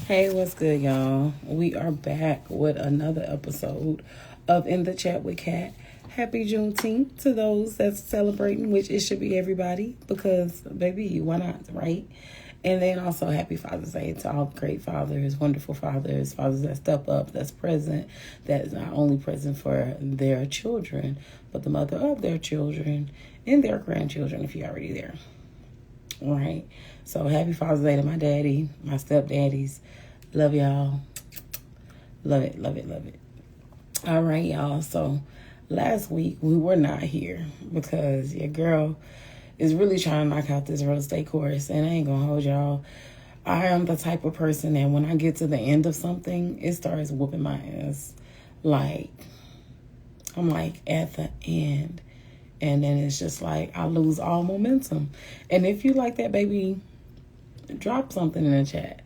Hey, what's good, y'all? We are back with another episode of In the Chat with Kat. Happy Juneteenth to those that's celebrating, which it should be everybody because, baby, why not, right? And then also happy Father's Day to all the great fathers, wonderful fathers, fathers that step up, that's present, that is not only present for their children, but the mother of their children and their grandchildren if you're already there. All right. So happy Father's Day to my daddy, my stepdaddies. Love y'all. Love it, love it, love it. All right, y'all. So last week we were not here because your girl is really trying to knock out this real estate course. And I ain't going to hold y'all. I am the type of person that when I get to the end of something, it starts whooping my ass. Like, I'm like at the end. And then it's just like I lose all momentum. And if you like that, baby, drop something in the chat.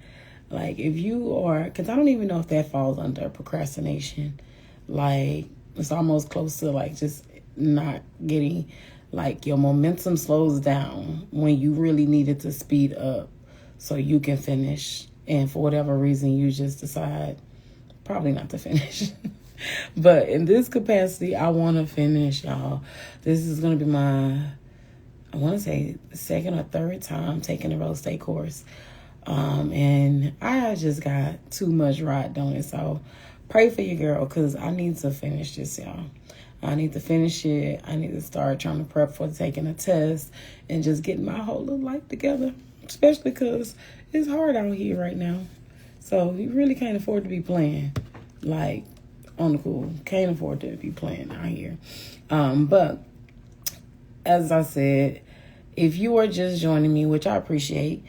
Like if you are, because I don't even know if that falls under procrastination. Like it's almost close to like just not getting, like your momentum slows down when you really need it to speed up so you can finish. And for whatever reason, you just decide probably not to finish. But in this capacity, I want to finish, y'all. This is going to be my, I want to say, second or third time taking the real estate course. And I just got too much ride on it. So pray for your girl because I need to finish this, y'all. I need to finish it. I need to start trying to prep for taking a test and just getting my whole little life together, especially because it's hard out here right now. So you really can't afford to be playing, like, on the cool. Can't afford to be playing out here. But as I said, if you are just joining me, which I appreciate,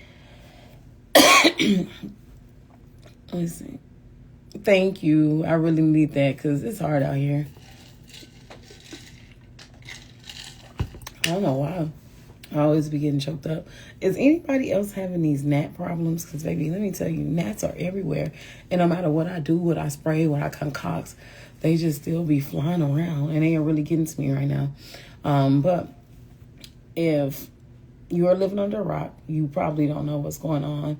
listen, thank you. I really need that because it's hard out here. I don't know why I always be getting choked up. Is anybody else having these gnat problems? Because, baby, let me tell you, gnats are everywhere. And no matter what I do, what I spray, what I concoct, they just still be flying around. And they are really getting to me right now. But if you are living under a rock, you probably don't know what's going on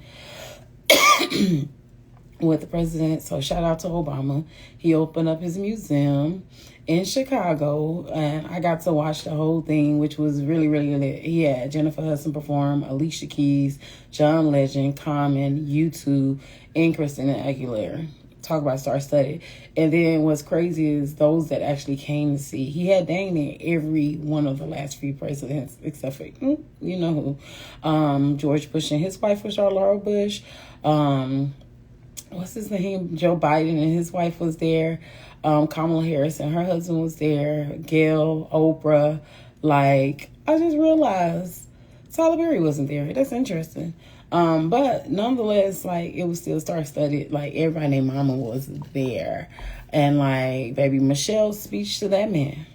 with the president. So shout out to Obama. He opened up his museum in Chicago, and I got to watch the whole thing, which was really, really lit. He had Jennifer Hudson perform, Alicia Keys, John Legend, Common, U2, and Christina Aguilera. Talk about star-studded. And then what's crazy is those that actually came to see. He had dang near every one of the last few presidents, except for, you know who. George Bush and his wife was Charlotte Bush. What's his name? Joe Biden and his wife was there. Kamala Harris and her husband was there. Gail, Oprah. Like, I just realized Tyler Perry wasn't there. That's interesting. But nonetheless, like, it was still star-studded. Like, everybody named Mama was there. And, like, baby, Michelle's speech to that man.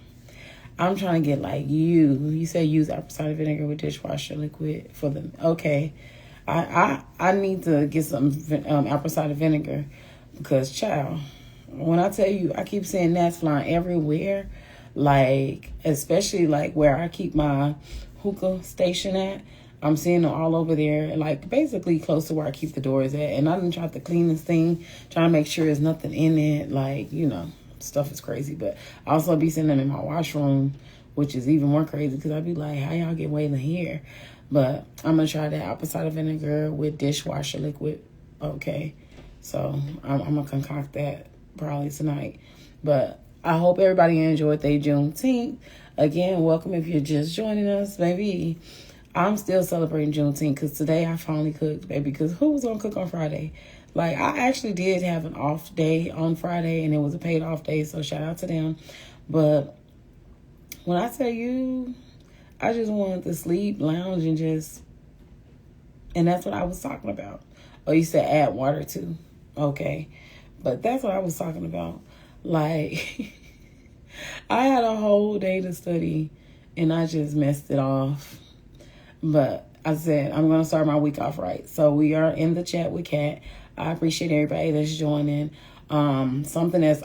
I'm trying to get, like, you say use apple cider vinegar with dishwasher liquid for them. Okay. I need to get some apple cider vinegar because, child, when I tell you, I keep seeing gnats flying everywhere, like, especially, like, where I keep my hookah station at. I'm seeing them all over there, like, basically close to where I keep the doors at. And I done tried to clean this thing, trying to make sure there's nothing in it. Like, you know, stuff is crazy. But I also be seeing them in my washroom, which is even more crazy because I be like, how y'all get way in here? But I'm going to try that apple cider vinegar with dishwasher liquid. Okay. So I'm going to concoct that probably tonight. But I hope everybody enjoyed their Juneteenth. Again, welcome if you're just joining us. Maybe I'm still celebrating Juneteenth because today I finally cooked, baby. Because who was going to cook on Friday? Like, I actually did have an off day on Friday, and it was a paid off day. So shout out to them. But when I tell you, I just wanted to sleep, lounge, and that's what I was talking about. Oh, you said add water too. Okay. But that's what I was talking about. Like, I had a whole day to study, and I just messed it off. But I said, I'm going to start my week off right. So we are in the chat with Kat. I appreciate everybody that's joining. Something that's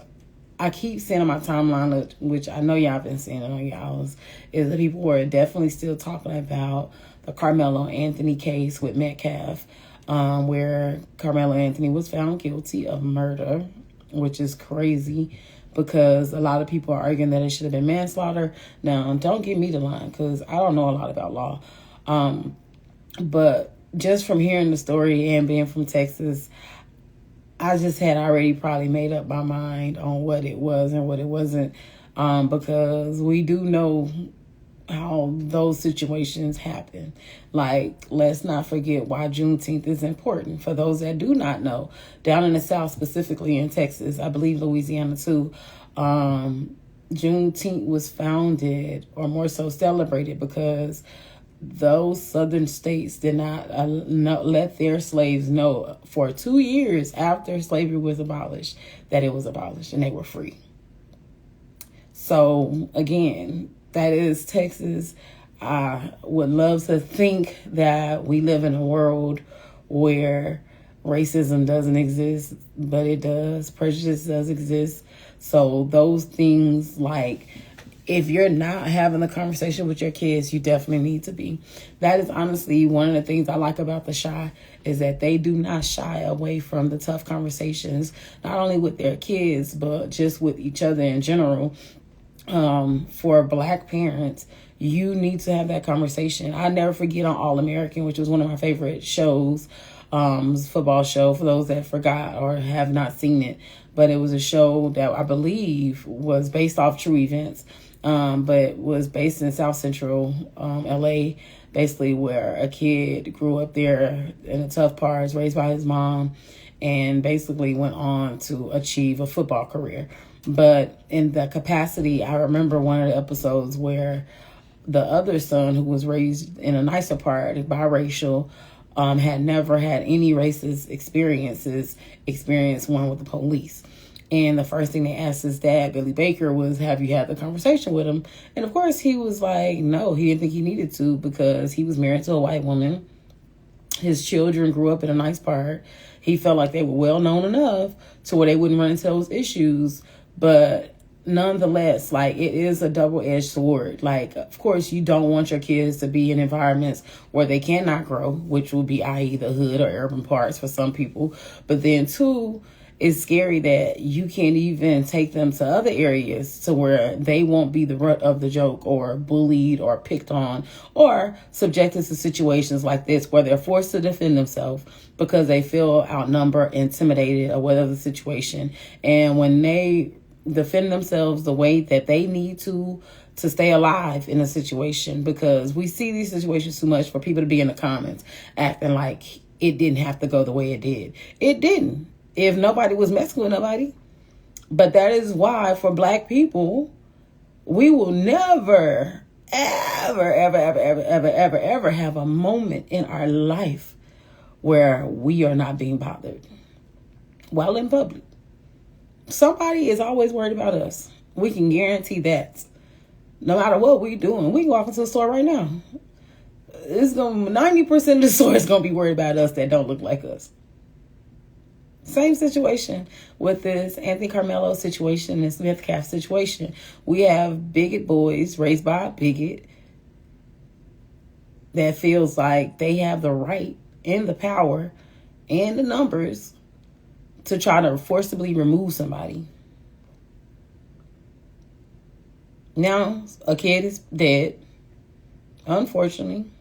I keep seeing on my timeline, which I know y'all been seeing on y'all's, is that people were definitely still talking about the Carmelo Anthony case with Metcalf. where Carmelo Anthony was found guilty of murder, which is crazy because a lot of people are arguing that it should have been manslaughter. Now, don't get me the line because I don't know a lot about law. But just from hearing the story and being from Texas, I just had already probably made up my mind on what it was and what it wasn't, because we do know how those situations happen. Like, let's not forget why Juneteenth is important. For those that do not know, down in the South, specifically in Texas, I believe Louisiana too, Juneteenth was founded, or more so celebrated, because those southern states did not let their slaves know for 2 years after slavery was abolished that it was abolished and they were free. So again, that is Texas. I would love to think that we live in a world where racism doesn't exist, but it does. Prejudice does exist. So those things, like, if you're not having a conversation with your kids, you definitely need to be. That is honestly one of the things I like about the Shy, is that they do not shy away from the tough conversations, not only with their kids, but just with each other in general. For Black parents, you need to have that conversation. I never forget on All American, which was one of my favorite shows, football show, for those that forgot or have not seen it. But it was a show that I believe was based off true events, but was based in South Central LA, basically, where a kid grew up there in the tough parts, raised by his mom, and basically went on to achieve a football career. But in the capacity, I remember one of the episodes where the other son, who was raised in a nicer part, biracial, had never had any racist experienced one with the police. And the first thing they asked his dad, Billy Baker, was, have you had the conversation with him? And of course he was like, no, he didn't think he needed to, because he was married to a white woman. His children grew up in a nice part. He felt like they were well known enough to where they wouldn't run into those issues. But nonetheless, like, it is a double-edged sword. Like, of course, you don't want your kids to be in environments where they cannot grow, which will be, i.e., the hood or urban parts for some people. But then, too, it's scary that you can't even take them to other areas to where they won't be the runt of the joke, or bullied, or picked on, or subjected to situations like this where they're forced to defend themselves because they feel outnumbered, intimidated, or whatever the situation. And when they defend themselves the way that they need to stay alive in a situation, because we see these situations too much for people to be in the comments acting like it didn't have to go the way it did. It didn't, if nobody was messing with nobody. But that is why, for Black people, we will never, ever, ever, ever, ever, ever, ever, ever have a moment in our life where we are not being bothered while in public. Somebody is always worried about us. We can guarantee that. No matter what we're doing, we can walk into a store right now. 90% of the store is gonna be worried about us that don't look like us. Same situation with this Anthony Karmelo situation, this Metcalf situation. We have bigot boys raised by a bigot that feels like they have the right and the power and the numbers to try to forcibly remove somebody. Now, a kid is dead, unfortunately.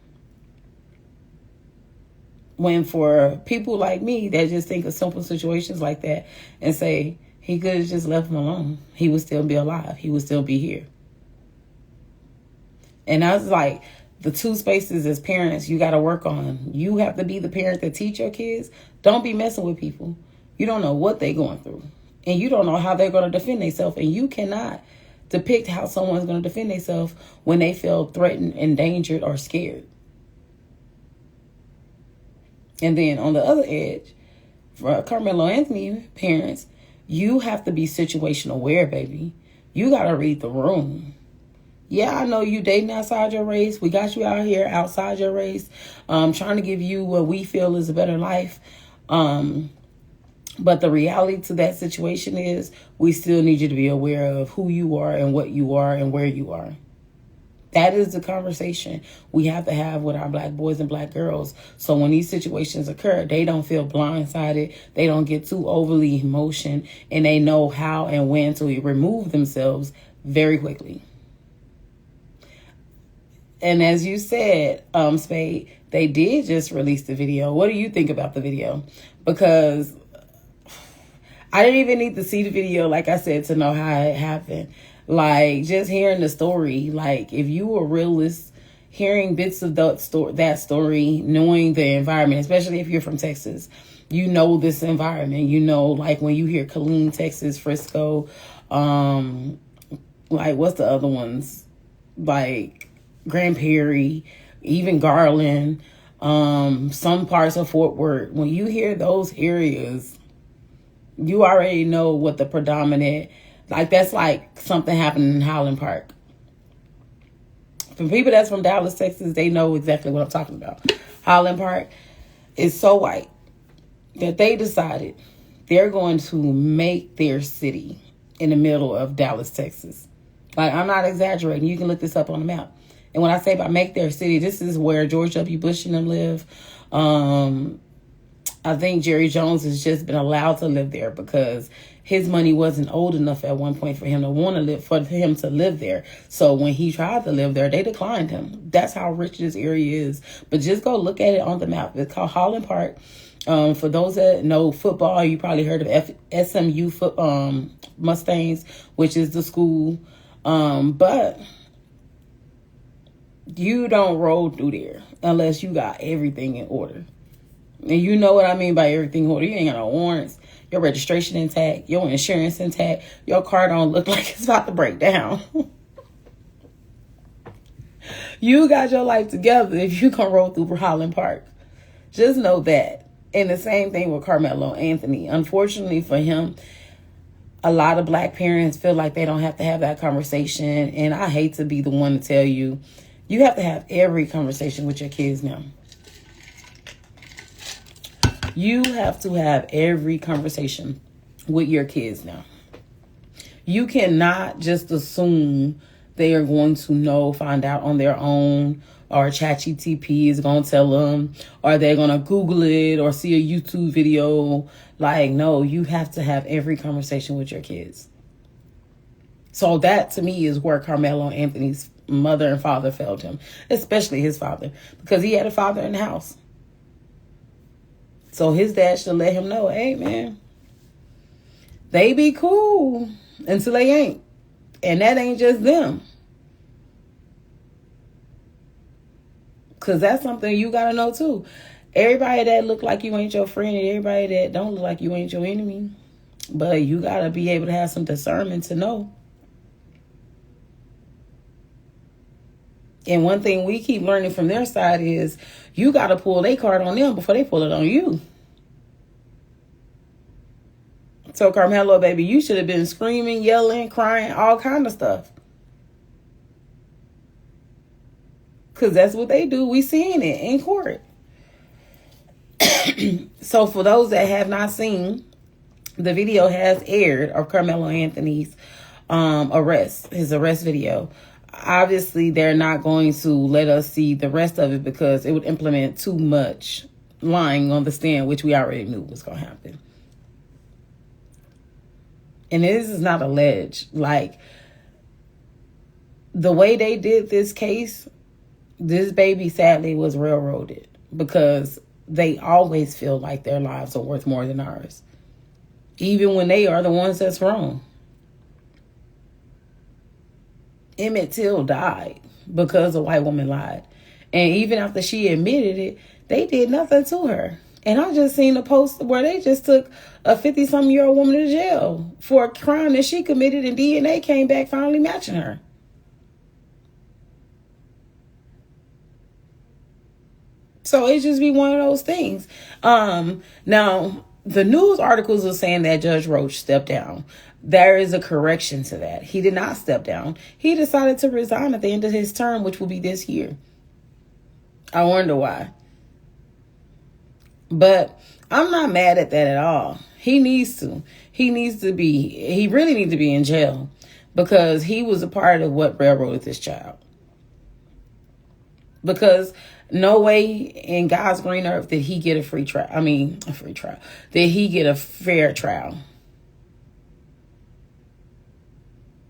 When for people like me that just think of simple situations like that and say, he could have just left him alone, he would still be alive, he would still be here. And I was like, the two spaces as parents you got to work on. You have to be the parent that teach your kids. Don't be messing with people. You don't know what they're going through. And you don't know how they're going to defend themselves. And you cannot depict how someone's going to defend themselves when they feel threatened, endangered, or scared. And then on the other edge, for Carmelo Anthony parents, you have to be situation aware, baby. You got to read the room. Yeah, I know you dating outside your race. We got you out here outside your race, trying to give you what we feel is a better life. But the reality to that situation is we still need you to be aware of who you are and what you are and where you are. That is the conversation we have to have with our black boys and black girls. So when these situations occur, they don't feel blindsided. They don't get too overly emotional, and they know how and when to remove themselves very quickly. And as you said, Spade, they did just release the video. What do you think about the video? Because I didn't even need to see the video, like I said, to know how it happened. Like, just hearing the story, like, if you were realist, hearing bits of that story, knowing the environment, especially if you're from Texas, you know this environment. You know, like, when you hear Killeen, Texas, Frisco, like, what's the other ones? Like, Grand Prairie, even Garland, some parts of Fort Worth. When you hear those areas, you already know what the predominant... Like, that's like something happened in Highland Park. For people that's from Dallas, Texas, they know exactly what I'm talking about. Highland Park is so white that they decided they're going to make their city in the middle of Dallas, Texas. Like, I'm not exaggerating. You can look this up on the map. And when I say by make their city, this is where George W. Bush and them live. I think Jerry Jones has just been allowed to live there because his money wasn't old enough at one point for him to want to live, for him to live there. So when he tried to live there, they declined him. That's how rich this area is. But just go look at it on the map. It's called Highland Park. For those that know football, you probably heard of SMU Mustangs, which is the school. But you don't roll through there unless you got everything in order. And you know what I mean by everything in order. You ain't got no warrants, your registration intact, your insurance intact, your car don't look like it's about to break down. You got your life together if you can roll through Highland Park. Just know that. And the same thing with Carmelo Anthony. Unfortunately for him, a lot of black parents feel like they don't have to have that conversation. And I hate to be the one to tell you, you have to have every conversation with your kids now. You have to have every conversation with your kids now. You cannot just assume they are going to know, find out on their own, or ChatGPT is going to tell them, or they're going to Google it or see a YouTube video. Like, no, you have to have every conversation with your kids. So that, to me, is where Carmelo Anthony's mother and father failed him, especially his father, because he had a father in the house. So his dad should let him know, hey, man, they be cool until they ain't. And that ain't just them. Because that's something you got to know, too. Everybody that look like you ain't your friend and everybody that don't look like you ain't your enemy. But you got to be able to have some discernment to know. And one thing we keep learning from their side is you got to pull their card on them before they pull it on you. So, Carmelo, baby, you should have been screaming, yelling, crying, all kind of stuff. Because that's what they do. We seen it in court. So, for those that have not seen, the video has aired of Carmelo Anthony's his arrest video. Obviously, they're not going to let us see the rest of it because it would implement too much lying on the stand, which we already knew was going to happen. And this is not alleged. Like, the way they did this case, this baby sadly was railroaded because they always feel like their lives are worth more than ours, even when they are the ones that's wrong. Emmett Till died because a white woman lied. And even after she admitted it, they did nothing to her. And I just seen a post where they just took a 50-something-year-old woman to jail for a crime that she committed, and DNA came back finally matching her. So it just be one of those things. Now, the news articles are saying that Judge Roach stepped down. There is a correction to that. He did not step down. He decided to resign at the end of his term, which will be this year. I wonder why. But I'm not mad at that at all. He needs to. He really needs to be in jail because he was a part of what railroaded this child. Because no way in God's green earth did he get a free trial. A free trial. Did he get a fair trial?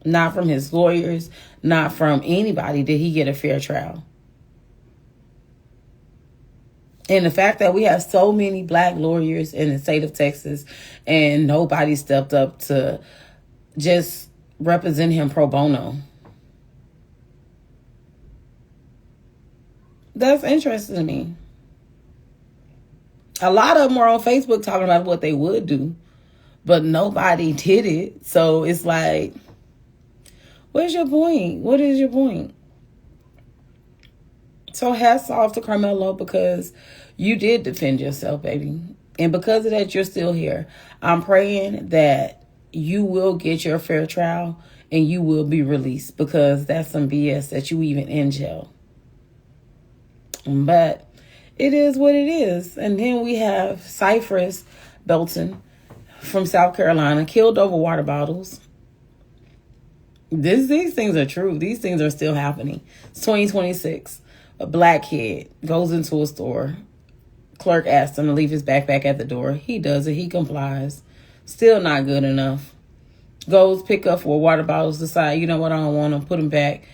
Not from his lawyers, not from anybody did he get a fair trial. And the fact that we have so many black lawyers in the state of Texas and nobody stepped up to just represent him pro bono. That's interesting to me. A lot of them were on Facebook talking about what they would do, but nobody did it. So it's like, what's your point? What is your point? So hats off to Karmelo because you did defend yourself, baby. And because of that, you're still here. I'm praying that you will get your fair trial and you will be released because that's some BS that you even in jail. But it is what it is. And then we have Cypress Belton from South Carolina killed over water bottles. These things are true. These things are still happening. It's 2026. A black kid goes into a store. Clerk asks him to leave his backpack at the door. He does it. He complies. Still not good enough. Goes pick up 4 water bottles. Decide, you know what, I don't want them. Put them back.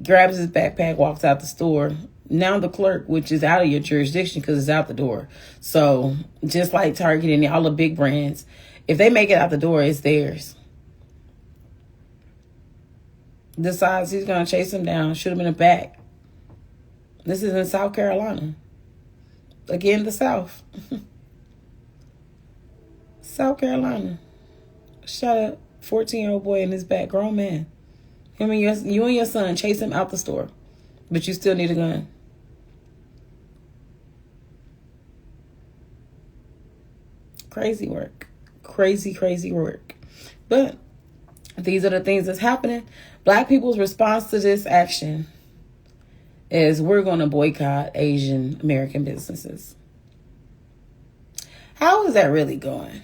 Grabs his backpack. Walks out the store. Now the clerk, which is out of your jurisdiction because it's out the door. So just like Target and all the big brands, if they make it out the door, it's theirs. Decides he's going to chase him down. Shoot him in the back. This is in South Carolina. Again, the South. South Carolina. Shot a 14-year-old boy in his back. Grown man. You and your son chase him out the store. But you still need a gun. Crazy work. Crazy, crazy work. But these are the things that's happening. Black people's response to this action is we're going to boycott Asian American businesses. How is that really going?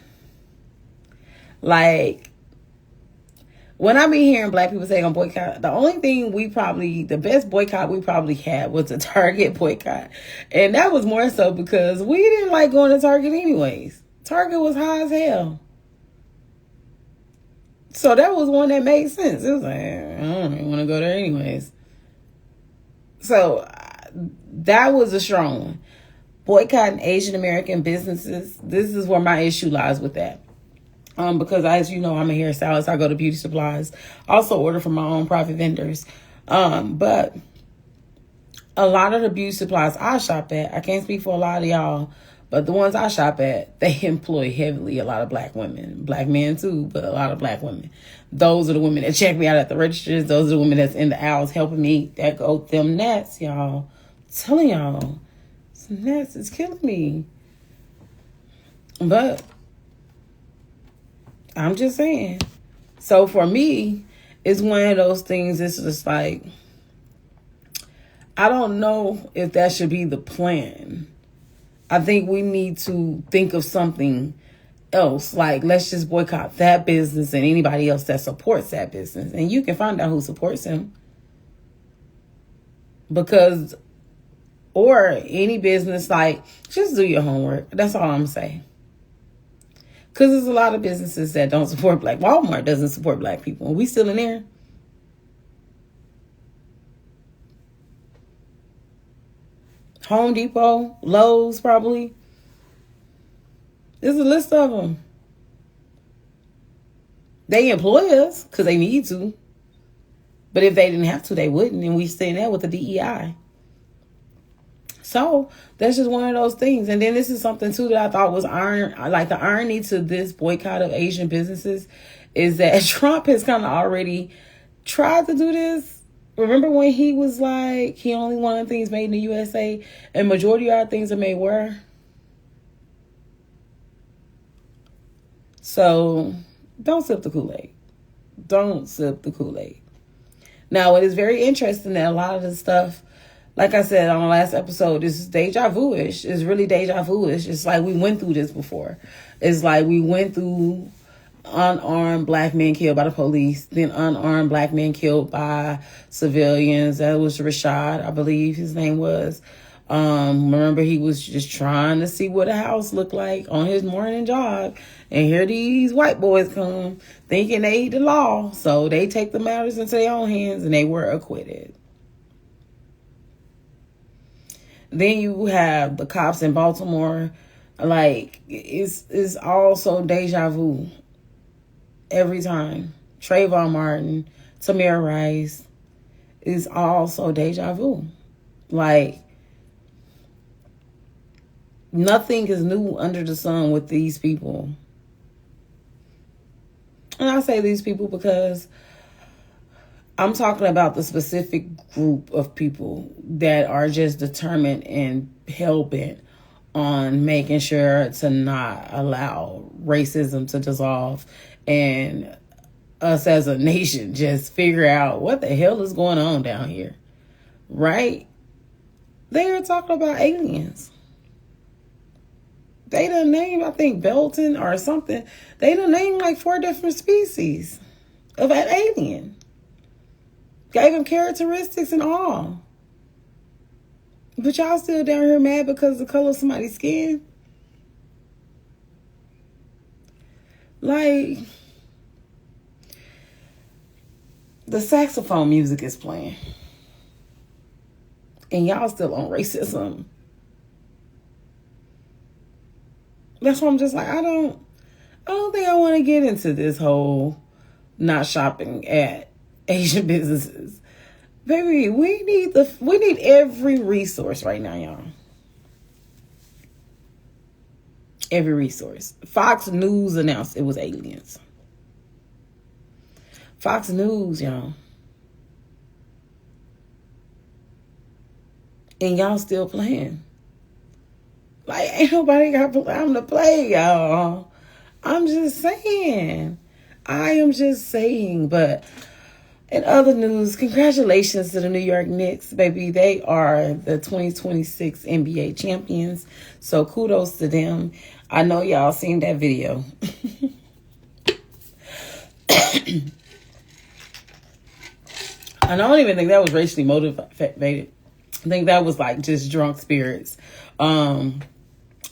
Like, when I be hearing black people say on boycott, the only thing the best boycott we probably had was a Target boycott. And that was more so because we didn't like going to Target anyways. Target was high as hell. So that was one that made sense. It was like, I don't even want to go there anyways. So that was a strong one. Boycotting Asian American businesses. This is where my issue lies with that. Because as you know, I'm a hairstylist. I go to beauty supplies. Also order from my own private vendors. But a lot of the beauty supplies I shop at, I can't speak for a lot of y'all, but the ones I shop at, they employ heavily a lot of black women. Black men too, but a lot of black women. Those are the women that check me out at the registers. Those are the women that's in the aisles helping me. That go them gnats, y'all. I'm telling y'all. Some gnats is killing me. But I'm just saying. So for me, it's one of those things, it's just like, I don't know if that should be the plan. I think we need to think of something else. Like, let's just boycott that business and anybody else that supports that business. And you can find out who supports him. Because, or any business, like, just do your homework. That's all I'm saying. Because there's a lot of businesses that don't support black. Walmart doesn't support black people. Are we still in there? Home Depot, Lowe's, probably. There's a list of them. They employ us because they need to. But if they didn't have to, they wouldn't. And we stay there with the DEI. So that's just one of those things. And then this is something too that I thought was like the irony to this boycott of Asian businesses is that Trump has kind of already tried to do this. Remember when he was like, he only wanted things made in the USA and majority of our things are made where? So don't sip the Kool-Aid. Don't sip the Kool-Aid. Now, it is very interesting that a lot of the stuff, like I said on the last episode, this is deja vu-ish. It's really deja vu-ish. It's like we went through this before. It's like we went through unarmed black men killed by the police, then unarmed black men killed by civilians. That was Rashad, I believe his name was. Remember, he was just trying to see what a house looked like on his morning jog, and here these white boys come thinking they the law, so they take the matters into their own hands, and they were acquitted. Then you have the cops in Baltimore. Like, it's all so deja vu every time. Trayvon Martin, Tamir Rice, is all so deja vu. Like, nothing is new under the sun with these people. And I say these people because I'm talking about the specific group of people that are just determined and hell-bent on making sure to not allow racism to dissolve and us as a nation just figure out what the hell is going on down here. Right? They are talking about aliens. They done named, I think, Belton or something. They done named like 4 different species of an alien. Gave them characteristics and all. But y'all still down here mad because of the color of somebody's skin? Like, the saxophone music is playing. And y'all still on racism. That's why I'm just like, I don't think I want to get into this whole not shopping at Asian businesses. Baby, we need every resource right now, y'all. Every resource. Fox News announced it was aliens. Fox News, y'all. And y'all still playing. Like, ain't nobody got time to play, y'all. I'm just saying. I am just saying. But in other news, congratulations to the New York Knicks, baby. They are the 2026 NBA champions. So kudos to them. I know y'all seen that video. I don't even think that was racially motivated. I think that was like just drunk spirits.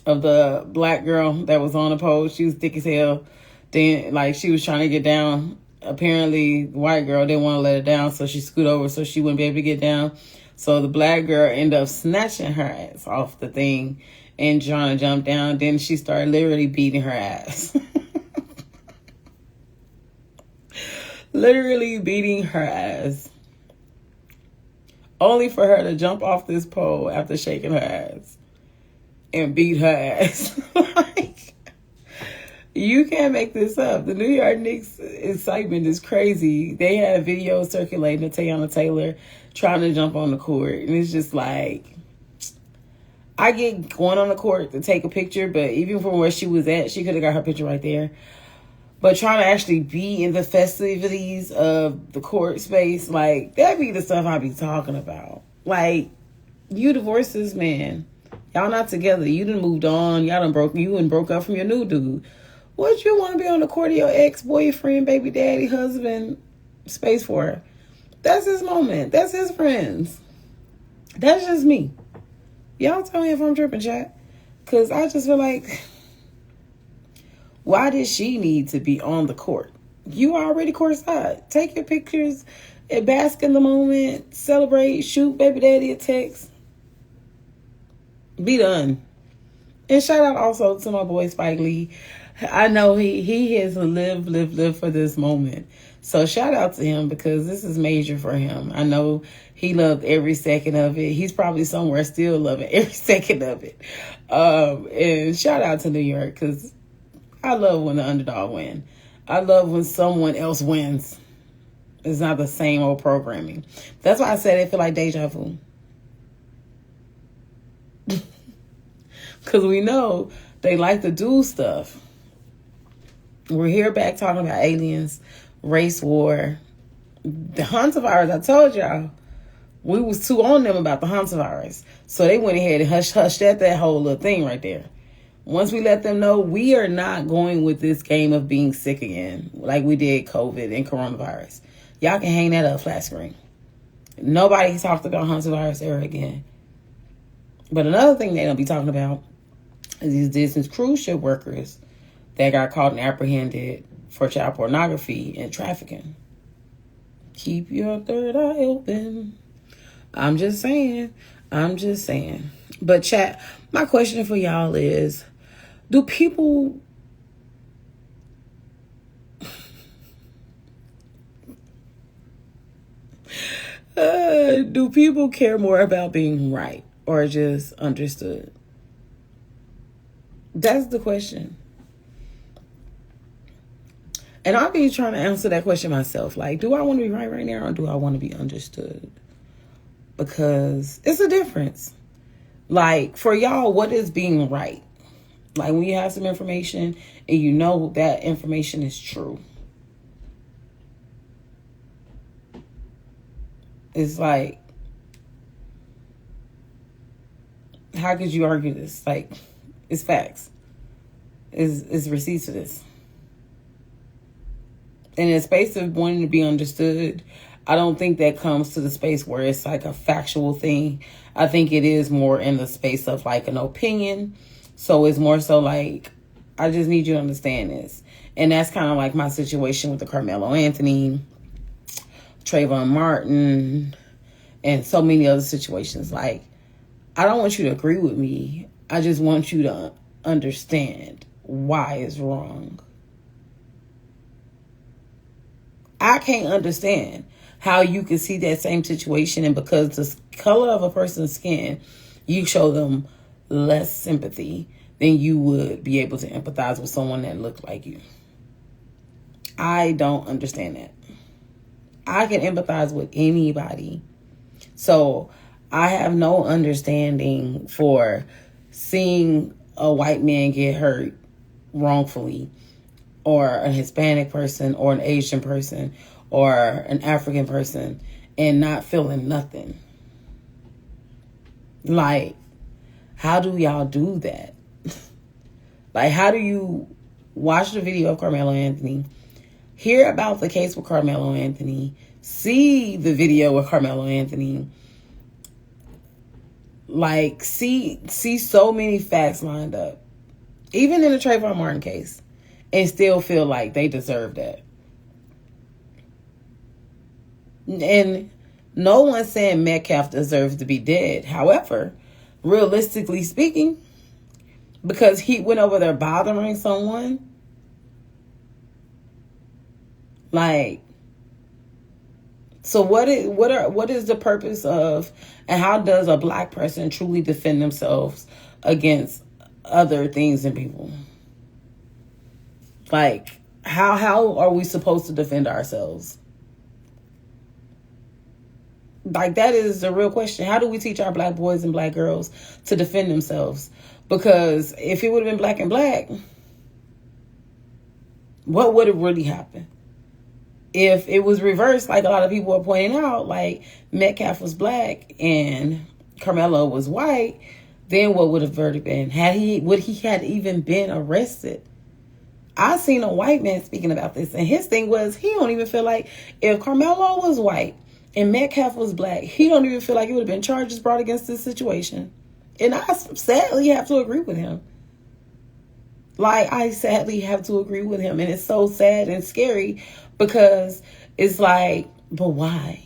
Of the black girl that was on the pole. She was thick as hell. Then, like, she was trying to get down. Apparently, the white girl didn't want to let her down, so she scooted over so she wouldn't be able to get down. So the black girl ended up snatching her ass off the thing and trying to jump down. Then she started literally beating her ass. Literally beating her ass. Only for her to jump off this pole after shaking her ass and beat her ass. Like, you can't make this up. The New York Knicks excitement is crazy. They had videos circulating of Teyana Taylor trying to jump on the court. And it's just like, I get going on the court to take a picture, but even from where she was at, she could have got her picture right there. But trying to actually be in the festivities of the court space, like, that be the stuff I be talking about. Like, you divorced this man. Y'all not together. You done moved on. You done broke up from your new dude. What you want to be on the court of your ex-boyfriend, baby daddy, husband space for? That's his moment. That's his friends. That's just me. Y'all tell me if I'm tripping, chat. Because I just feel like, why did she need to be on the court? You already courtside. Take your pictures, bask in the moment, celebrate, shoot baby daddy a text. Be done. And shout out also to my boy Spike Lee. I know he has lived for this moment. So shout out to him because this is major for him. I know he loved every second of it. He's probably somewhere still loving every second of it. And shout out to New York because I love when the underdog win. I love when someone else wins. It's not the same old programming. That's why I said it feel like deja vu. Because we know they like to do stuff. We're here back talking about aliens, race war, the hantavirus. I told y'all, we was too on them about the hantavirus. So they went ahead and hushed that whole little thing right there. Once we let them know we are not going with this game of being sick again, like we did COVID and coronavirus. Y'all can hang that up flat screen. Nobody talked about hantavirus ever again. But another thing they don't be talking about is these Disney cruise ship workers that got caught and apprehended for child pornography and trafficking. Keep your third eye open. I'm just saying. But chat, my question for y'all is, do people care more about being right or just understood? That's the question. And I'll be trying to answer that question myself. Like, do I want to be right now, or do I want to be understood? Because it's a difference. Like, for y'all, what is being right? Like, when you have some information and you know that information is true. It's like, how could you argue this? Like, it's facts. It's receipts to this. And in the space of wanting to be understood, I don't think that comes to the space where it's like a factual thing. I think it is more in the space of like an opinion. So it's more so like, I just need you to understand this. And that's kind of like my situation with the Carmelo Anthony, Trayvon Martin, and so many other situations. Like, I don't want you to agree with me. I just want you to understand why it's wrong. I can't understand how you can see that same situation, and because the color of a person's skin, you show them less sympathy than you would be able to empathize with someone that looked like you. I don't understand that. I can empathize with anybody. So I have no understanding for seeing a white man get hurt wrongfully, or a Hispanic person, or an Asian person, or an African person, and not feeling nothing. Like, how do y'all do that? Like, how do you watch the video of Carmelo Anthony, hear about the case with Carmelo Anthony, see the video with Carmelo Anthony, like, see so many facts lined up, even in the Trayvon Martin case, and still feel like they deserve that? And no one's saying Metcalf deserves to be dead. However, realistically speaking, because he went over there bothering someone, like, so what is the purpose of, and how does a black person truly defend themselves against other things and people? Like, how are we supposed to defend ourselves? Like, that is the real question. How do we teach our black boys and black girls to defend themselves? Because if it would have been black and black, what would have really happened? If it was reversed, like a lot of people are pointing out, like Metcalf was black and Karmelo was white, then what would have verdict been? Would he had even been arrested? I seen a white man speaking about this, and his thing was, he don't even feel like, if Karmelo was white and Metcalf was black, he don't even feel like it would have been charges brought against this situation. And I sadly have to agree with him. Like, I sadly have to agree with him. And it's so sad and scary, because it's like, but why?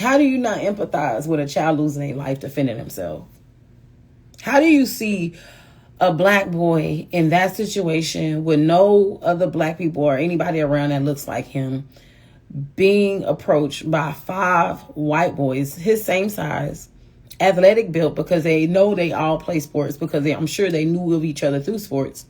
How do you not empathize with a child losing their life defending himself? How do you see a black boy in that situation with no other black people or anybody around that looks like him being approached by 5 white boys his same size, athletic built, because they know they all play sports, because I'm sure they knew of each other through sports?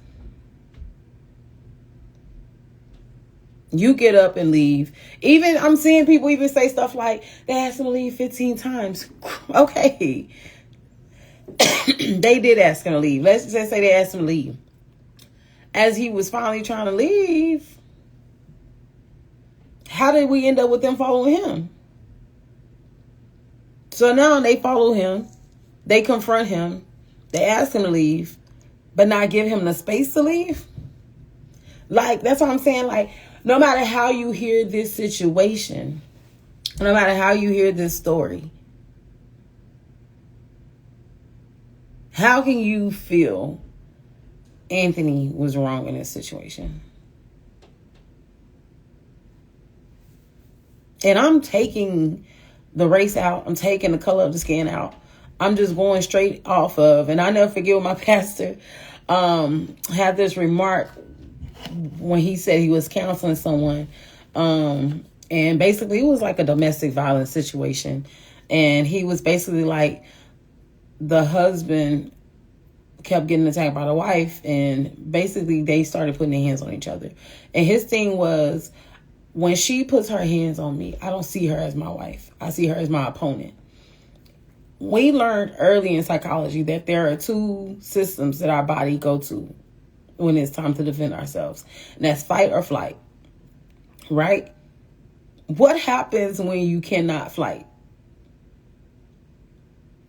You get up and leave. Even I'm seeing people even say stuff like, they asked him to leave 15 times. Okay. They did ask him to leave. Let's just say they asked him to leave. As he was finally trying to leave, how did we end up with them following him? So now they follow him. They confront him. They ask him to leave, but not give him the space to leave. Like, that's what I'm saying. Like, no matter how you hear this situation, no matter how you hear this story, how can you feel Anthony was wrong in this situation? And I'm taking the race out. I'm taking the color of the skin out. I'm just going straight off of, and I never forget when my pastor had this remark when he said he was counseling someone. And basically it was like a domestic violence situation. And he was basically like, the husband kept getting attacked by the wife, and basically they started putting their hands on each other. And his thing was, when she puts her hands on me, I don't see her as my wife. I see her as my opponent. We learned early in psychology that there are two systems that our body go to when it's time to defend ourselves. And that's fight or flight. Right? What happens when you cannot fight?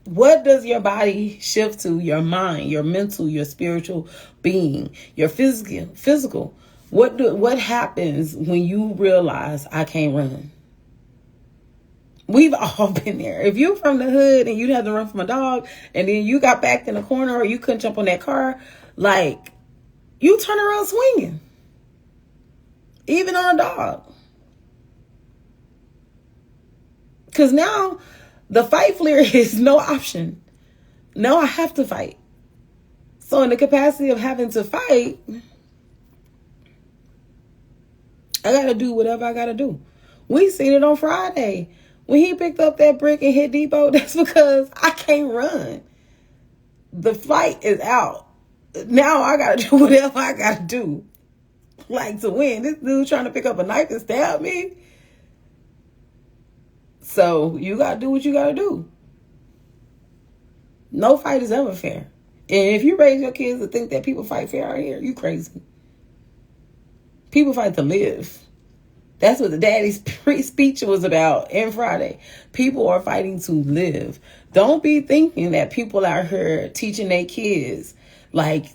What does your body shift to? Your mind, your mental, your spiritual being, your physical. What happens when you realize I can't run? We've all been there. If you're from the hood and you had to run from a dog, and then you got backed in a corner, or you couldn't jump on that car, like, you turn around swinging. Even on a dog. Because now the fight flair is no option. No, I have to fight. So in the capacity of having to fight, I got to do whatever I got to do. We seen it on Friday. When he picked up that brick and hit Depot, that's because I can't run. The fight is out. Now I got to do whatever I got to do. Like, to win. This dude trying to pick up a knife and stab me. So you got to do what you got to do. No fight is ever fair. And if you raise your kids to think that people fight fair out here, you crazy. People fight to live. That's what the daddy's speech was about in Friday. People are fighting to live. Don't be thinking that people out here teaching their kids. Like,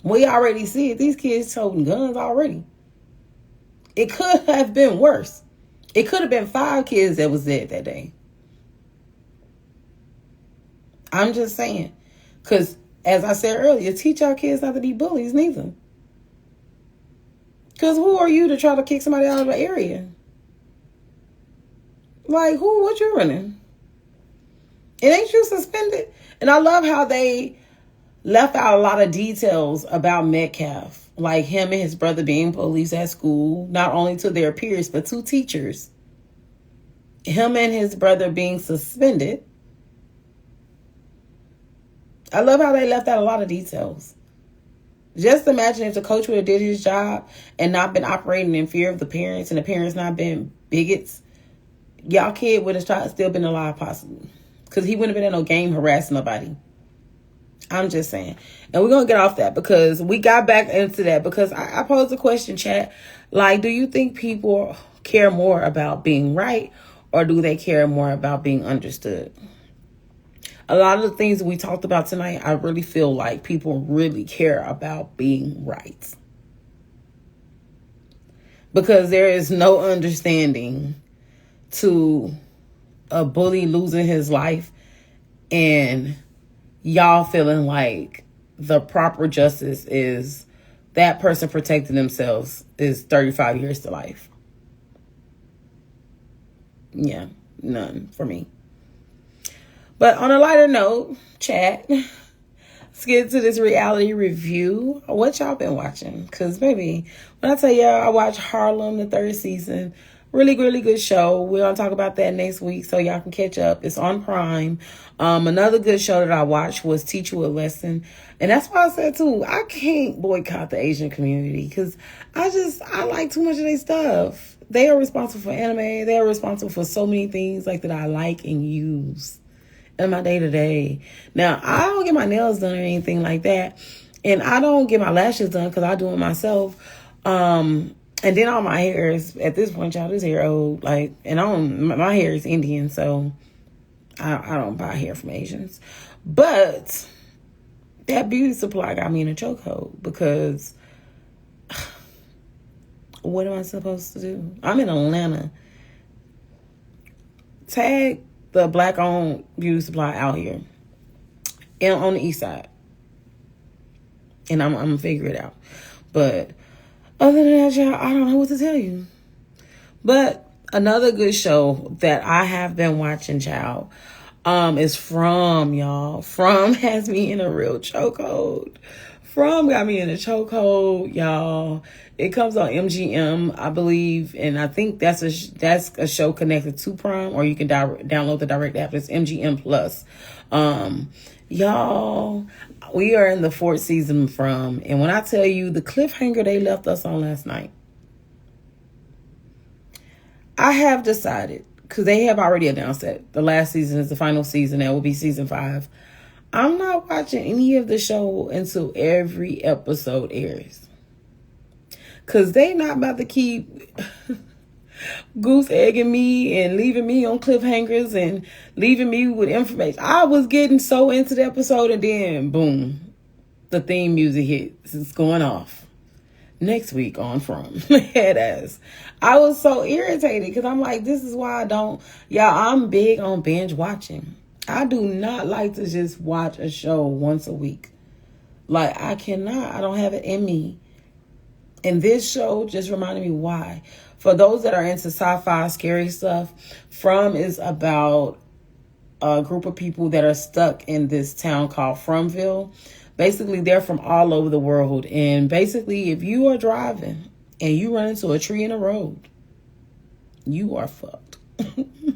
we already see it. These kids holding guns already. It could have been worse. It could have been 5 kids that was dead that day. I'm just saying. Because, as I said earlier, teach our kids not to be bullies neither. Because who are you to try to kick somebody out of the area? Like, what you running? It ain't you suspended? And I love how they left out a lot of details about Metcalf. Like him and his brother being police at school, not only to their peers, but to teachers. Him and his brother being suspended. I love how they left out a lot of details. Just imagine if the coach would have did his job and not been operating in fear of the parents, and the parents not been bigots. Y'all kid would have still been alive possibly. Because he wouldn't have been in no game harassing nobody. I'm just saying. And we're going to get off that because we got back into that because I posed a question, chat. Like, do you think people care more about being right, or do they care more about being understood? A lot of the things we talked about tonight, I really feel like people really care about being right. Because there is no understanding to a bully losing his life and y'all feeling like the proper justice is that person protecting themselves is 35 years to life. Yeah, none for me. But on a lighter note, chat, let's get to this reality review. What y'all been watching? Because, baby, when I tell y'all I watched Harlem, the 3rd season, really, really good show. We're going to talk about that next week so y'all can catch up. It's on Prime. Another good show that I watched was Teach You a Lesson. And that's why I said, too, I can't boycott the Asian community because I like too much of their stuff. They are responsible for anime. They are responsible for so many things like that I like and use in my day-to-day. Now, I don't get my nails done or anything like that. And I don't get my lashes done because I do it myself. And then all my hair is, at this point, y'all, this hair old. Like, and my hair is Indian, so I don't buy hair from Asians. But that beauty supply got me in a chokehold because what am I supposed to do? I'm in Atlanta. Tag the black-owned beauty supply out here and on the east side. And I'm going to figure it out. But other than that, y'all, I don't know what to tell you. But another good show that I have been watching, child, is From, y'all. From has me in a real chokehold. From got me in a chokehold, y'all. It comes on MGM, I believe, and I think that's a show connected to Prime, or you can download the direct app. It's MGM Plus. Y'all, we are in the 4th season From, and when I tell you the cliffhanger they left us on last night, I have decided, because they have already announced that the last season is the final season. That will be season 5. I'm not watching any of the show until every episode airs. Because they not about to keep goose egging me and leaving me on cliffhangers and leaving me with information. I was getting so into the episode, and then, boom, the theme music hits. It's going off. Next week on From. Head ass. I was so irritated because I'm like, this is why I don't. Y'all, I'm big on binge watching. I do not like to just watch a show once a week. Like, I cannot. I don't have it in me. And this show just reminded me why. For those that are into sci-fi, scary stuff, From is about a group of people that are stuck in this town called Fromville. Basically, they're from all over the world. And basically, if you are driving and you run into a tree in the road, you are fucked.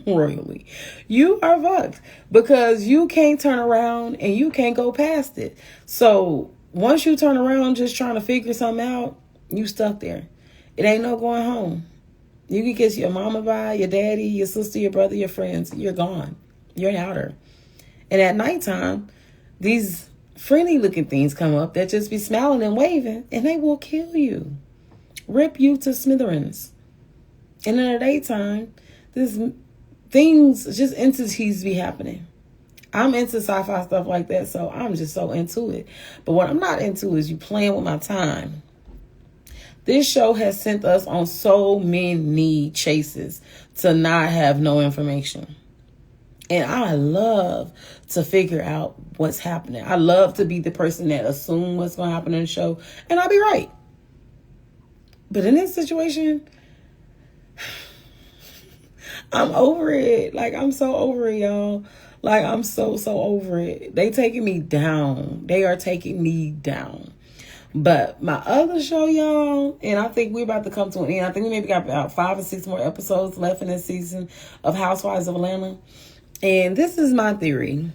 Royally. You are fucked. Because you can't turn around and you can't go past it. So, once you turn around just trying to figure something out, you stuck there. It ain't no going home. You can kiss your mama bye, your daddy, your sister, your brother, your friends. You're gone. You're an outer. And at nighttime, these friendly looking things come up that just be smiling and waving, and they will kill you. Rip you to smithereens. And in the daytime, this things, just entities be happening. I'm into sci-fi stuff like that, so I'm just so into it. But what I'm not into is you playing with my time. This show has sent us on so many chases to not have no information. And I love to figure out what's happening. I love to be the person that assumes what's going to happen in the show, and I'll be right. But in this situation, I'm over it. Like, I'm so over it, y'all. Like, I'm so over it. They taking me down. They are taking me down. But my other show, y'all, and I think we're about to come to an end. I think we maybe got about 5 or 6 more episodes left in this season of Housewives of Atlanta. And this is my theory,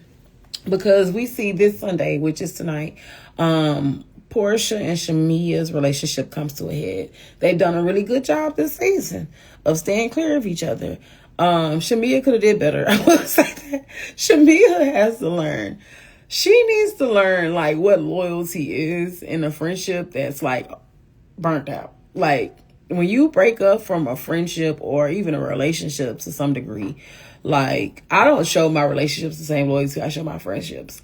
because we see this Sunday, which is tonight, Portia and Shamia's relationship comes to a head. They've done a really good job this season of staying clear of each other. Shamia could have did better. I will say that. Shamia has to learn. She needs to learn, like, what loyalty is in a friendship that's, like, burnt out. Like, when you break up from a friendship or even a relationship to some degree, like, I don't show my relationships the same loyalty I show my friendships.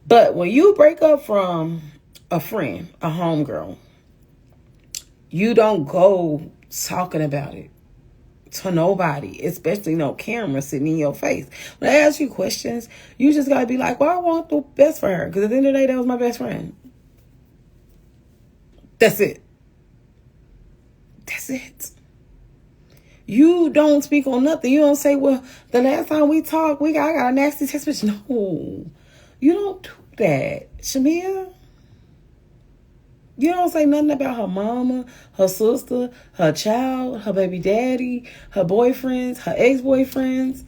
But when you break up from a friend, a homegirl, you don't go talking about it to nobody, especially no camera sitting in your face. When I ask you questions, you just gotta be like, well, I want the best for her, because at the end of the day, that was my best friend. That's it. That's it. You don't speak on nothing. You don't say, well, the last time we talked, I got a nasty text message. No, you don't do that, Shamia. You don't say nothing about her mama, her sister, her child, her baby daddy, her boyfriends, her ex-boyfriends.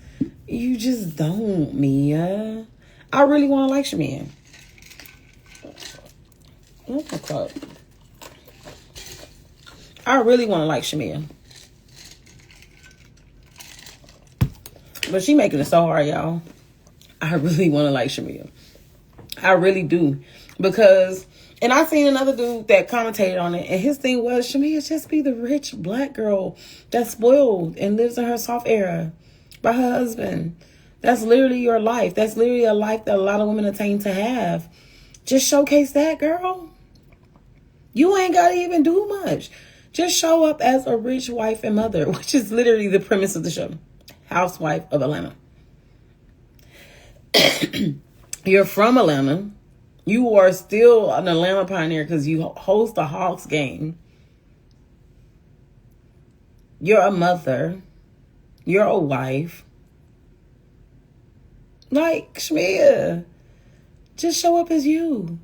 You just don't, Mia. I really want to like Shamia. Oh my God. I really want to like Shamia. But she making it so hard, y'all. I really want to like Shamia. I really do. Because... And I seen another dude that commentated on it, and his thing was, Shamia just be the rich black girl that's spoiled and lives in her soft era by her husband. That's literally your life. That's literally a life that a lot of women attain to have. Just showcase that, girl. You ain't got to even do much. Just show up as a rich wife and mother, which is literally the premise of the show. Housewife of Atlanta. You're from Atlanta. You are still an Atlanta pioneer because you host a Hawks game. You're a mother. You're a wife. Like, Shmia, just show up as you.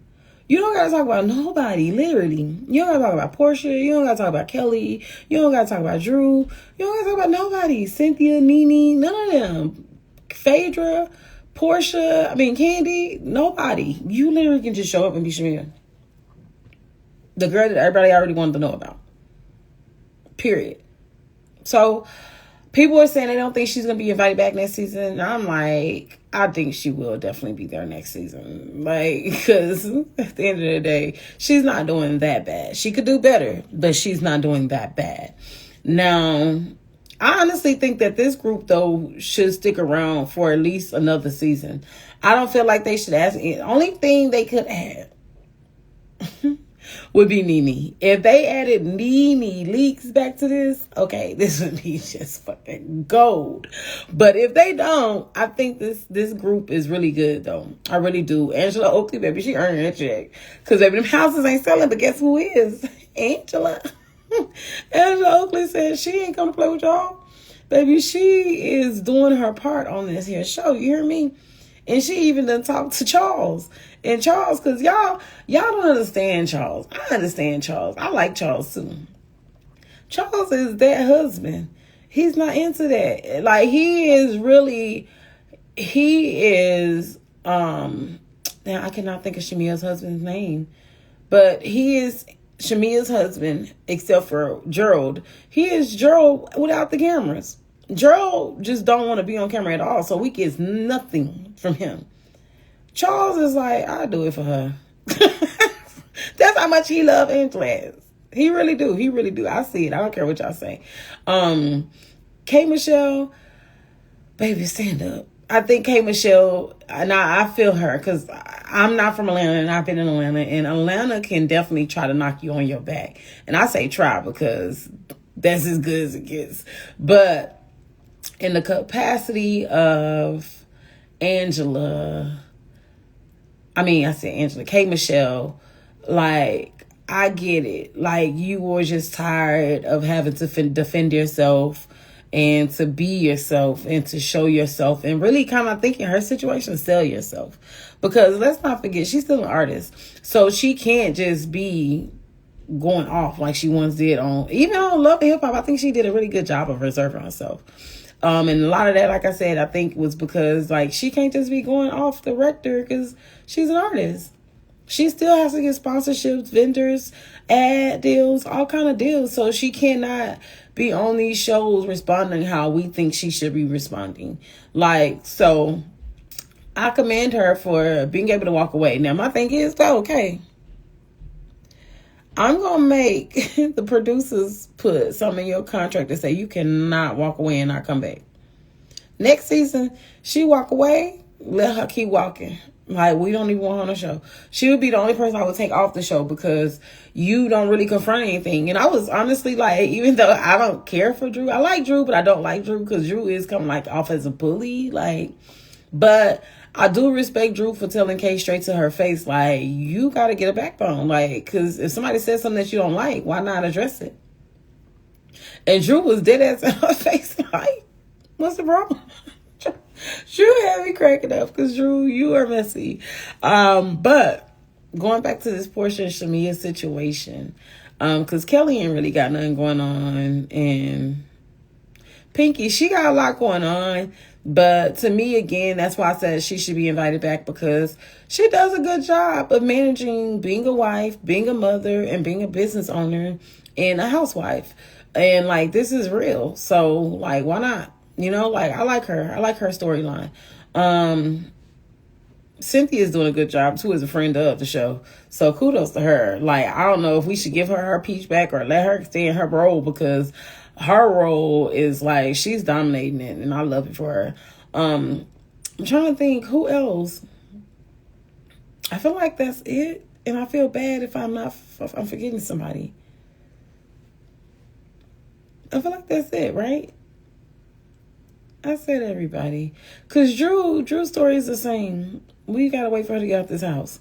You don't gotta talk about nobody, literally. You don't gotta talk about Portia. You don't gotta talk about Kelly. You don't gotta talk about Drew. You don't gotta talk about nobody. Cynthia, Nene, none of them. Phaedra, Portia, Candy, nobody. You literally can just show up and be Shmia. The girl that everybody already wanted to know about. Period. So, people are saying they don't think she's going to be invited back next season. And I'm like, I think she will definitely be there next season. Like, because at the end of the day, she's not doing that bad. She could do better, but she's not doing that bad. Now, I honestly think that this group, though, should stick around for at least another season. I don't feel like they should ask. The only thing they could add would be Nene. If they added Nene Leakes back to this, okay, this would be just fucking gold. But if they don't, I think this group is really good, though. I really do. Angela Oakley, baby, she earned her check. Because, baby, them houses ain't selling, but guess who is? Angela. Angela Oakley said she ain't gonna play with y'all. Baby, she is doing her part on this here show. You hear me? And she even done talked to Charles. And Charles, because y'all don't understand Charles. I understand Charles. I like Charles too. Charles is that husband. He's not into that. Like, he is, now I cannot think of Shamia's husband's name. But he is Shamia's husband, except for Gerald. He is Gerald without the cameras. Gerald just don't want to be on camera at all, so we get nothing from him. Charles is like, I'll do it for her. That's how much he love Angela. He really do. He really do. I see it. I don't care what y'all say. K. Michelle, baby, stand up. I think K. Michelle, and I feel her because I'm not from Atlanta and I've been in Atlanta, and Atlanta can definitely try to knock you on your back. And I say try because that's as good as it gets. But in the capacity of Angela, K. Michelle, like, I get it. Like, you were just tired of having to defend yourself and to be yourself and to show yourself, and really kind of think in her situation, sell yourself. Because let's not forget, she's still an artist. So she can't just be going off like she once did even on Love and Hip Hop. I think she did a really good job of reserving herself. And a lot of that, like I said, I think was because, like, she can't just be going off the rector because she's an artist. She still has to get sponsorships, vendors, ad deals, all kind of deals. So she cannot be on these shows responding how we think she should be responding. Like, so I commend her for being able to walk away. Now, my thing is, okay, I'm going to make the producers put something in your contract to say you cannot walk away and not come back. Next season, she walk away, let her keep walking. Like, we don't even want her on the show. She would be the only person I would take off the show because you don't really confront anything. And I was honestly like, even though I don't care for Drew, I like Drew, but I don't like Drew because Drew is coming like off as a bully. Like, but I do respect Drew for telling Kay straight to her face, like, you got to get a backbone. Like, because if somebody says something that you don't like, why not address it? And Drew was dead ass in her face, like, what's the problem? Drew had me cracking up because Drew, you are messy. But going back to this Portia and Shamia situation, because Kelly ain't really got nothing going on, and Pinky, she got a lot going on. But to me, again, that's why I said she should be invited back, because she does a good job of managing being a wife, being a mother, and being a business owner and a housewife. And, like, this is real. So, like, why not? You know, like, I like her. I like her storyline. Cynthia's doing a good job, too, as a friend of the show. So kudos to her. Like, I don't know if we should give her peach back or let her stay in her role, because her role is, like, she's dominating it, and I love it for her. I'm trying to think who else. I feel like that's it. And I feel bad if I'm forgetting somebody. I feel like that's it, right? I said everybody. Because Drew's story is the same. We got to wait for her to get out this house.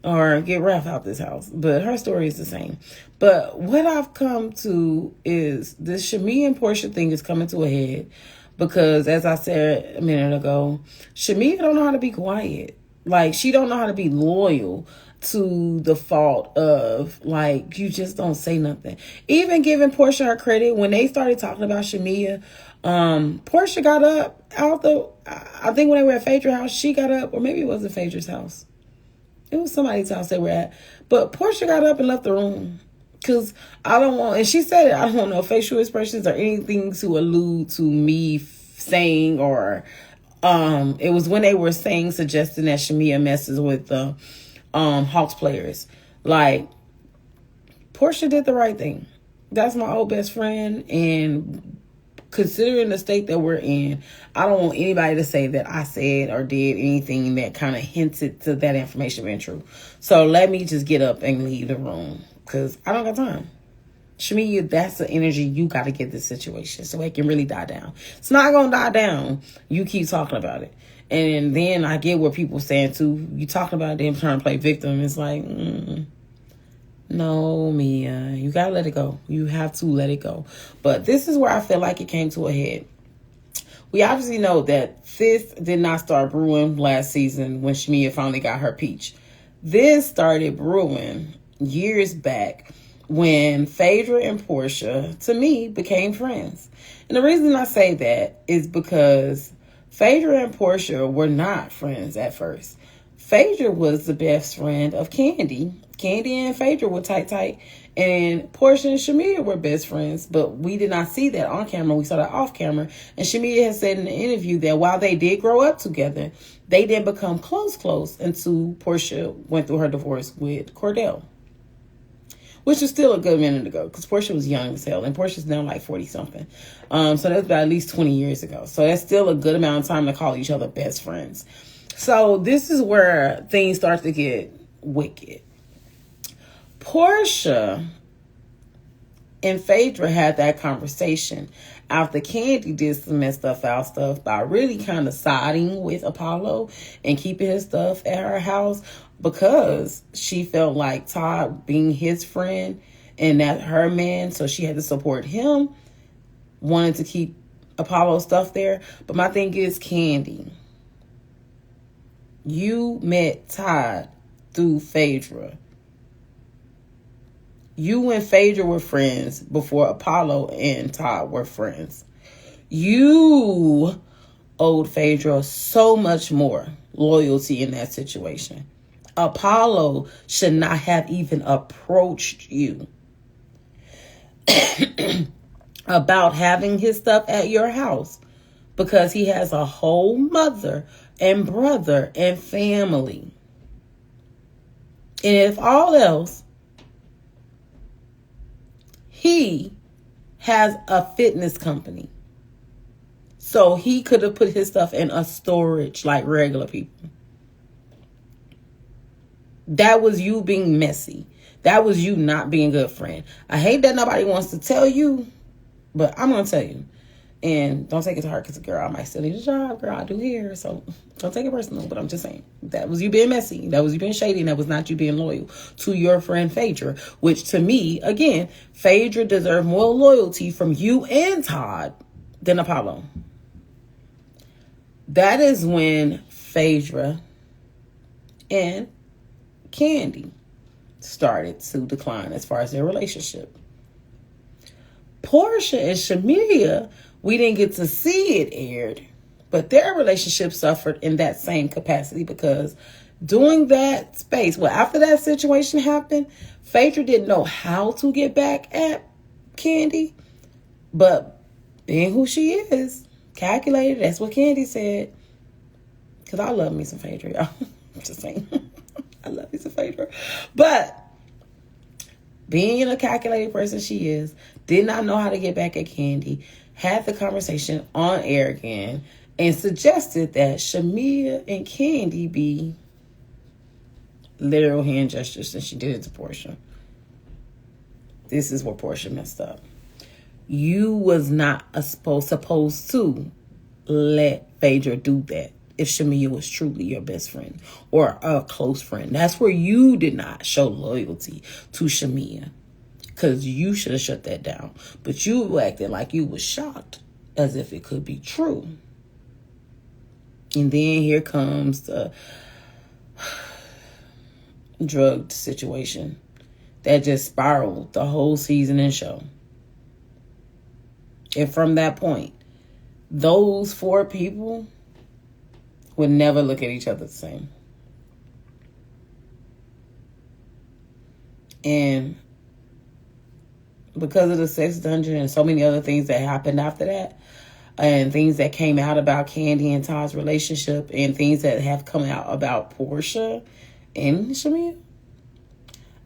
Or get Ralph out this house. But her story is the same. But what I've come to is this Shamia and Portia thing is coming to a head. Because as I said a minute ago, Shamia don't know how to be quiet. Like, she don't know how to be loyal to the fault of, like, you just don't say nothing. Even giving Portia her credit, when they started talking about Shamia, Portia got up out I think when they were at Phaedra's house, she got up, or maybe it wasn't Phaedra's house. It was somebody's house they were at. But Portia got up and left the room. Because I don't want, and she said it, I don't want no facial expressions or anything to allude to me saying, or it was when they were suggesting that Shamia messes with the Hawks players. Like, Portia did the right thing. That's my old best friend, and considering the state that we're in, I don't want anybody to say that I said or did anything that kind of hinted to that information being true. So let me just get up and leave the room, because I don't got time. Shamia, that's the energy you got to get this situation so it can really die down. It's not going to die down. You keep talking about it. And then I get what people saying too. You talking about them trying to play victim. It's like, no, Mia, you got to let it go. You have to let it go. But this is where I feel like it came to a head. We obviously know that this did not start brewing last season when Shamia finally got her peach. This started brewing years back when Phaedra and Portia, to me, became friends. And the reason I say that is because Phaedra and Portia were not friends at first. Phaedra was the best friend of Candy. Candy and Phaedra were tight. And Portia and Shamia were best friends. But we did not see that on camera. We saw that off camera. And Shamia has said in the interview that while they did grow up together, they didn't become close until Portia went through her divorce with Cordell. Which was still a good minute ago, because Portia was young as hell, and Portia's now like 40-something. So that's about at least 20 years ago. So that's still a good amount of time to call each other best friends. So this is where things start to get wicked. Portia and Phaedra had that conversation after Candy did some messed up foul stuff by really kind of siding with Apollo and keeping his stuff at her house, because she felt like Todd being his friend and that her man, so she had to support him, wanted to keep Apollo's stuff there. But my thing is, Candy, you met Todd through Phaedra. You and Phaedra were friends before Apollo and Todd were friends. You owed Phaedra so much more loyalty in that situation. Apollo should not have even approached you about having his stuff at your house, because he has a whole mother and brother and family. And if all else, he has a fitness company. So he could have put his stuff in a storage like regular people. That was you being messy. That was you not being a good friend. I hate that nobody wants to tell you, but I'm going to tell you. And don't take it to heart, because, girl, I might still need a job. Girl, I do here. So don't take it personal. But I'm just saying, that was you being messy. That was you being shady. And that was not you being loyal to your friend Phaedra. Which, to me, again, Phaedra deserved more loyalty from you and Todd than Apollo. That is when Phaedra and Candy started to decline as far as their relationship. Portia and Shamia, we didn't get to see it aired, but their relationship suffered in that same capacity, because during that space, well, after that situation happened, Phaedra didn't know how to get back at Candy, but being who she is, calculated, that's what Candy said. Because I love me some Phaedra, y'all. Just saying. I love me some Phaedra. But being a calculated person she is, did not know how to get back at Candy, had the conversation on air again, and suggested that Shamia and Candy be literal hand gestures since she did it to Portia. This is where Portia messed up. You was not supposed to let Phaedra do that if Shamia was truly your best friend or a close friend. That's where you did not show loyalty to Shamia, because you should have shut that down. But you acted like you was shocked as if it could be true. And then here comes the drug situation that just spiraled the whole season and show. And from that point, those 4 people would never look at each other the same. And because of the sex dungeon and so many other things that happened after that, and things that came out about Candy and Todd's relationship, and things that have come out about Portia and Shamia,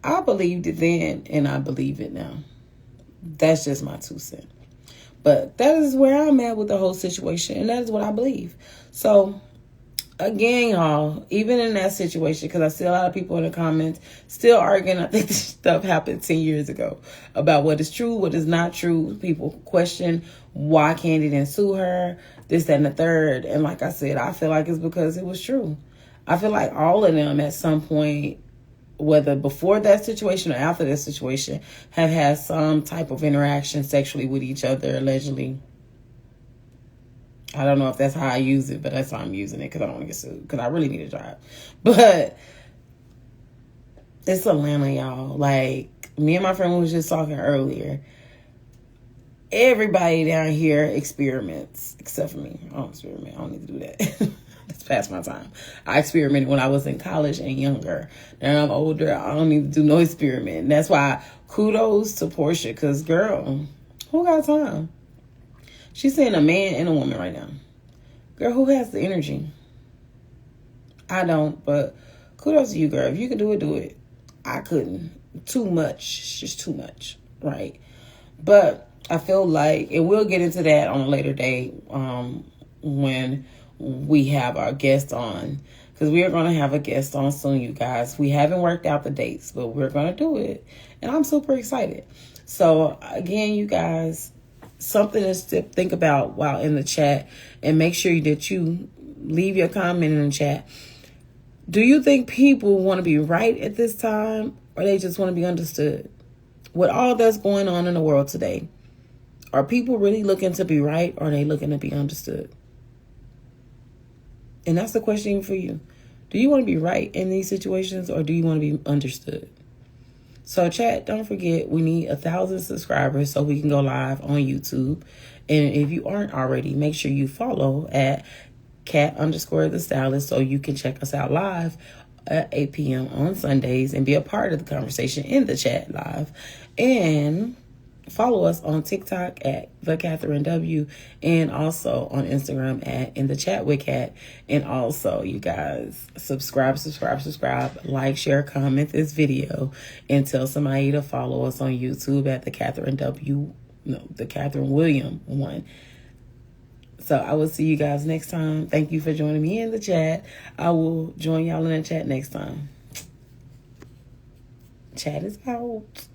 I believed it then and I believe it now. That's just my 2 cents. But that is where I'm at with the whole situation, and that is what I believe. So, again, y'all, even in that situation, because I see a lot of people in the comments still arguing, I think this stuff happened 10 years ago, about what is true, what is not true. People question why Candy didn't sue her, this, that, and the third. And like I said, I feel like it's because it was true. I feel like all of them at some point, whether before that situation or after that situation, have had some type of interaction sexually with each other, allegedly. I don't know if that's how I use it, but that's how I'm using it, because I don't want to get sued, because I really need a job. But it's Atlanta, y'all. Like, me and my friend was just talking earlier. Everybody down here experiments, except for me. I don't experiment. I don't need to do that. That's past my time. I experimented when I was in college and younger. Now I'm older. I don't need to do no experiment. And that's why kudos to Portia, because, girl, who got time? She's saying a man and a woman right now. Girl, who has the energy? I don't, but kudos to you, girl. If you can do it, do it. I couldn't. Too much. Just too much, right? But I feel like, and we'll get into that on a later date when we have our guest on, because we are going to have a guest on soon, you guys. We haven't worked out the dates, but we're going to do it, and I'm super excited. So again, you guys, something to think about while in the chat, and make sure that you leave your comment in the chat. Do you think people want to be right at this time, or they just want to be understood? With all that's going on in the world today, are people really looking to be right, or are they looking to be understood? And that's the question for you. Do you want to be right in these situations, or do you want to be understood? So chat, don't forget, we need 1,000 subscribers so we can go live on YouTube. And if you aren't already, make sure you follow at cat_the stylist so you can check us out live at 8 p.m. on Sundays and be a part of the conversation in the chat live. And follow us on TikTok at The Catherine W, and also on Instagram at In The Chat with Cat. And also, you guys, subscribe, like, share, comment this video, and tell somebody to follow us on YouTube at The Catherine William 1. So I will see you guys next time. Thank you for joining me in the chat. I will join y'all in the chat next time. Chat is out.